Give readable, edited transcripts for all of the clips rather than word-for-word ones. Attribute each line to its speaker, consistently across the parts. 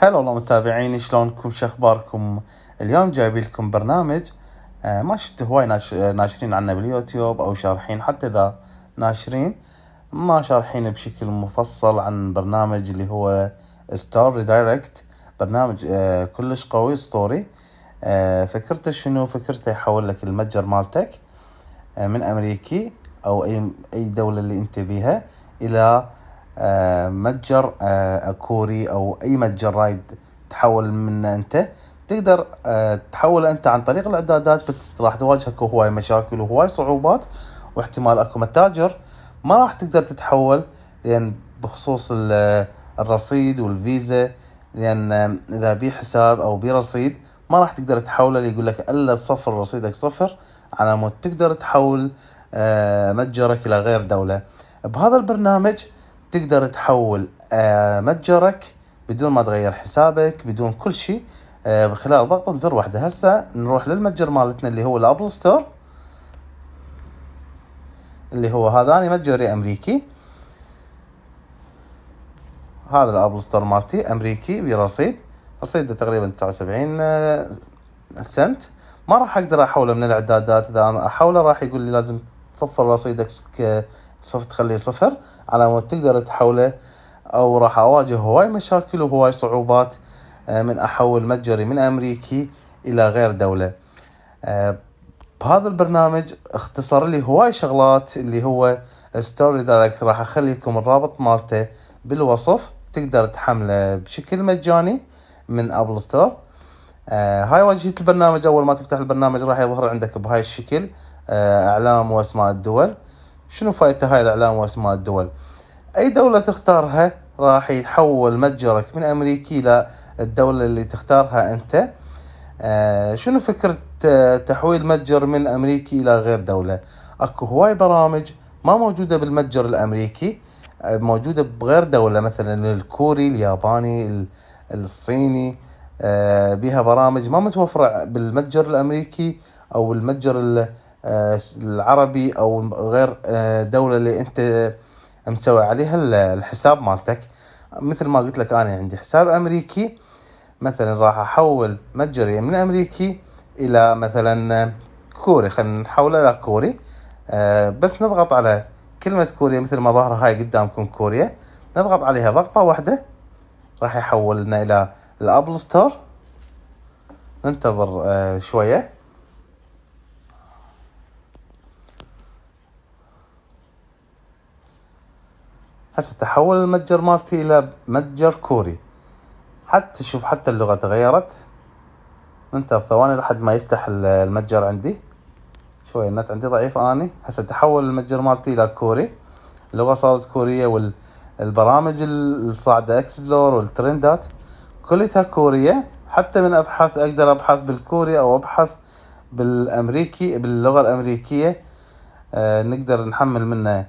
Speaker 1: هلا والله متابعيني، شلونكم؟ شخباركم؟ اليوم جايب لكم برنامج ما شفت هواي ناشرين عنه باليوتيوب او شارحين، حتى اذا ناشرين ما شارحين بشكل مفصل عن برنامج اللي هو ستار ريدايركت. برنامج كلش قوي اسطوري. فكرته شنو؟ فكرته يحول لك المتجر مالتك من امريكي او اي دولة اللي انت بيها الى متجر كوري او اي متجر رايد تحول منه انت. تقدر تحول انت عن طريق الاعدادات، بس راح تواجهك هواي مشاكل وهواي صعوبات، واحتمال اكو متاجر ما راح تقدر تتحول، لان بخصوص الرصيد والفيزا. لان اذا بي حساب او بي رصيد ما راح تقدر تحوله، يقول لك الا تصفر رصيدك صفر على مود تقدر تحول متجرك الى غير دولة. بهذا البرنامج تقدر تحول متجرك بدون ما تغير حسابك، بدون كل شيء، بخلال ضغطة زر واحدة. هسه نروح للمتجر مالتنا اللي هو الابل ستور، اللي هو هذاني متجري امريكي. هذا الابل ستور مالتي امريكي برصيد، رصيده تقريبا 79 سنت. ما راح اقدر احوله من الاعدادات. اذا انا احوله راح يقول لي لازم تصفر رصيدك، تخليه صفر على مود تقدر تحوله، او راح اواجه هواي مشاكل وهواي صعوبات من احول متجري من امريكي الى غير دولة. بهذا البرنامج اختصر لي هواي شغلات اللي هو ستوري دايركت. راح اخلي لكم الرابط مالته بالوصف، تقدر تحمله بشكل مجاني من ابل ستور. هاي واجهة البرنامج. اول ما تفتح البرنامج راح يظهر عندك بهاي الشكل اعلام واسماء الدول. شنو فايدة هاي الاعلام واسماء الدول؟ اي دولة تختارها راح يتحول متجرك من امريكي الى الدولة اللي تختارها انت. شنو فكرة تحويل متجر من امريكي الى غير دولة؟ اكو هواي برامج ما موجودة بالمتجر الامريكي، موجودة بغير دولة، مثلا الكوري، الياباني، الصيني. بيها برامج ما متوفرة بالمتجر الامريكي او المتجر العربي او غير دولة اللي انت مسوي عليها الحساب مالتك. مثل ما قلت لك انا عندي حساب امريكي، مثلا راح احول متجري من امريكي الى مثلا كوري. خلينا نحوله الى كوري. بس نضغط على كلمة كوريا مثل ما ظهر هاي قدامكم كوريا، نضغط عليها ضغطة واحدة راح يحولنا الى الابل ستور. ننتظر شوية. هسه تحول المتجر مالتي الى متجر كوري. حتى شوف، حتى اللغة تغيرت. ننتظر ثواني لحد ما يفتح المتجر عندي. شوي النت عندي ضعيف اني. هسه تحول المتجر مالتي الى كوري، اللغة صارت كورية، والبرامج الصاعدة اكسبلور والترندات كلها كورية. حتى من ابحث اقدر ابحث بالكوري او ابحث بالامريكي باللغة الامريكية. نقدر نحمل منه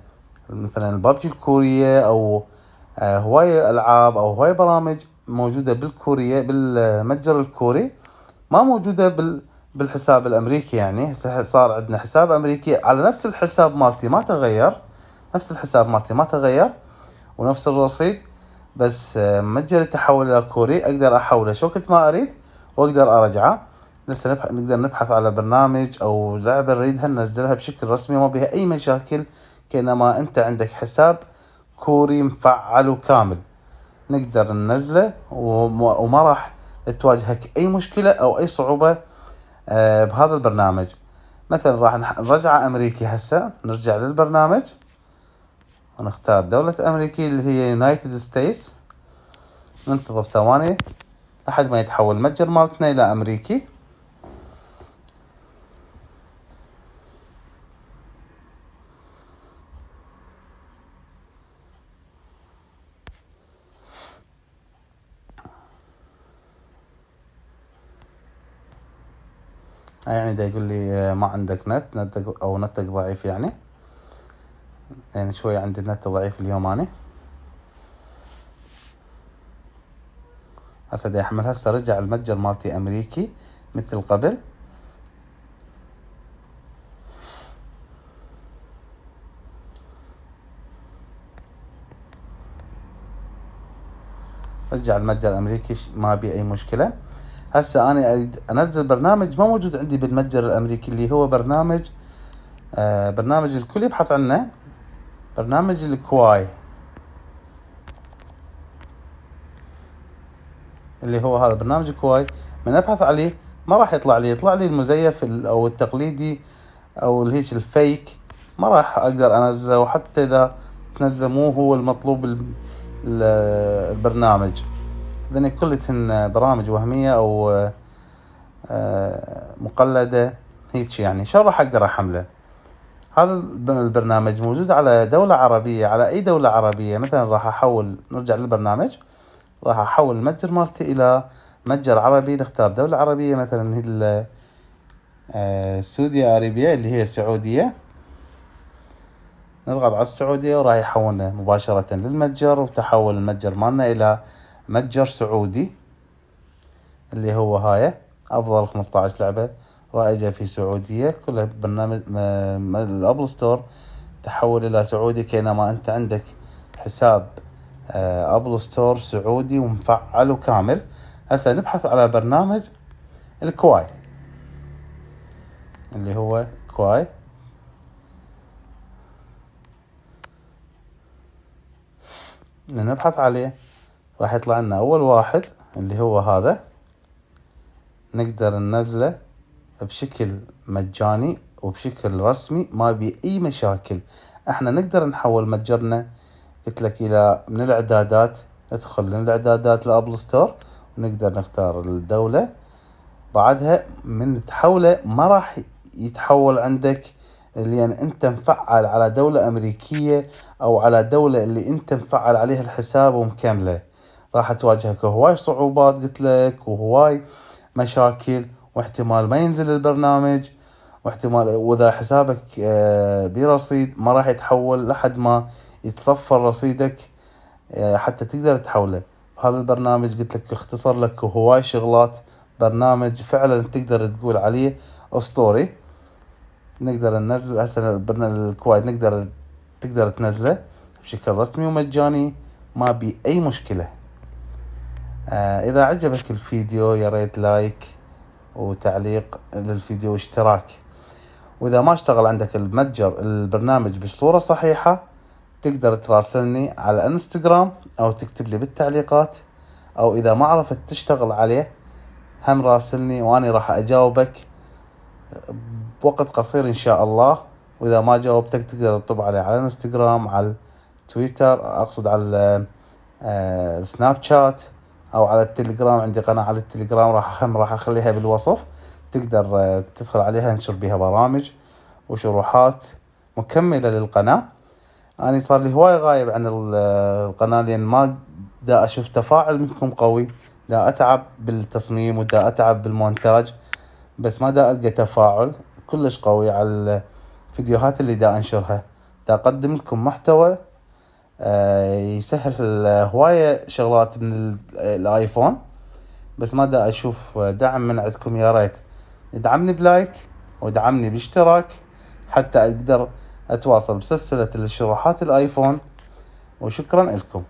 Speaker 1: مثلا البابجي الكورية، او هواي العاب او هواي برامج موجودة بالكورية بالمتجر الكوري، ما موجودة بالحساب الامريكي. يعني صار عندنا حساب امريكي على نفس الحساب مالتي ما تغير، نفس الحساب مالتي ما تغير ونفس الرصيد، بس متجر تحول الى كوري اقدر احوله شو وقت ما اريد واقدر ارجعه. لسه نقدر نبحث على برنامج او لعبة نريدها ننزلها بشكل رسمي وما بها اي مشاكل، كأنما انت عندك حساب كوري مفعل وكامل. نقدر ننزله وما راح تواجهك اي مشكلة او اي صعوبة بهذا البرنامج. مثلا راح نرجع امريكي. هسه نرجع للبرنامج ونختار دولة امريكي اللي هي يونايتد ستيتس. ننتظر ثواني لحد ما يتحول المتجر مالتنا الى امريكي. يعني دا يقول لي ما عندك نتك او نتك ضعيف. يعني شوي عندي النت ضعيف اليوم اني. هسه دا يحمل. هسه رجع المتجر مالتي امريكي مثل قبل. رجع المتجر الامريكي ما بي اي مشكلة. هسه انا اريد انزل برنامج ما موجود عندي بالمتجر الامريكي، اللي هو برنامج برنامج الكل يبحث عنه، برنامج الكواي، اللي هو هذا برنامج كواي. من ابحث عليه ما راح يطلع لي، يطلع لي المزيف او التقليدي او هيك الفيك، ما راح اقدر انزله. وحتى اذا تنزل مو هو المطلوب البرنامج، ذني كلهن برامج وهمية او مقلدة هيك. يعني شو راح اقدر احمله؟ هذا البرنامج موجود على دولة عربية، على اي دولة عربية. مثلا راح احول، نرجع للبرنامج، راح احول المتجر مالتي الى متجر عربي. نختار دولة عربية، مثلا هي السعودية عربية اللي هي السعودية. نضغط على السعودية وراح يحولنا مباشرة للمتجر، وتحول المتجر مالنا الى متجر سعودي، اللي هو هاي افضل 15 لعبة رائجة في سعودية. كلها برنامج الابل ستور تحول الى سعودي، كينما انت عندك حساب ابل ستور سعودي ومفعل وكامل. هسه نبحث على برنامج الكواي، اللي هو كواي. نبحث عليه راح يطلع لنا اول واحد اللي هو هذا. نقدر ننزله بشكل مجاني وبشكل رسمي، ما بي اي مشاكل. احنا نقدر نحول متجرنا، قلت لك، الى من الاعدادات. ندخل من الاعدادات لابل ستور ونقدر نختار الدولة. بعدها من تحوله ما راح يتحول عندك لان انت مفعل على دولة امريكية او على دولة اللي انت مفعل عليها الحساب ومكمله. راح تواجهك هواي صعوبات قلت لك، وهواي مشاكل، واحتمال ما ينزل البرنامج، واحتمال واذا حسابك برصيد ما راح يتحول لحد ما يتصفر رصيدك حتى تقدر تحوله. هذا البرنامج قلت لك اختصر لك هواي شغلات، برنامج فعلا تقدر تقول عليه اسطوري. نقدر ننزل هسه الكوايت، تقدر تنزله بشكل رسمي ومجاني، ما بي اي مشكلة. اذا عجبك الفيديو يا ريت لايك وتعليق للفيديو واشتراك. واذا ما اشتغل عندك المتجر البرنامج بصورة صحيحة، تقدر تراسلني على انستغرام او تكتب لي بالتعليقات، او اذا ما عرفت تشتغل عليه هم راسلني واني راح اجاوبك بوقت قصير ان شاء الله. واذا ما جاوبتك تقدر تطب علي على الانستغرام، على تويتر، اقصد على سناب شات، او على التليجرام. عندي قناة على التليجرام راح اخليها بالوصف، تقدر تدخل عليها، انشر بها برامج وشروحات مكملة للقناة. أنا صار لي هواي غايب عن القناة لأن ما دا أشوف تفاعل منكم قوي. دا أتعب بالتصميم ودا أتعب بالمونتاج، بس ما دا ألقى تفاعل كلش قوي على الفيديوهات اللي دا أنشرها. دا أقدم لكم محتوى يسهل هواية شغلات من الآيفون، بس ما دا أشوف دعم من عندكم. يا ريت ادعمني بلايك وادعمني باشتراك حتى أقدر أتواصل بسلسلة الشروحات الآيفون. وشكرا لكم.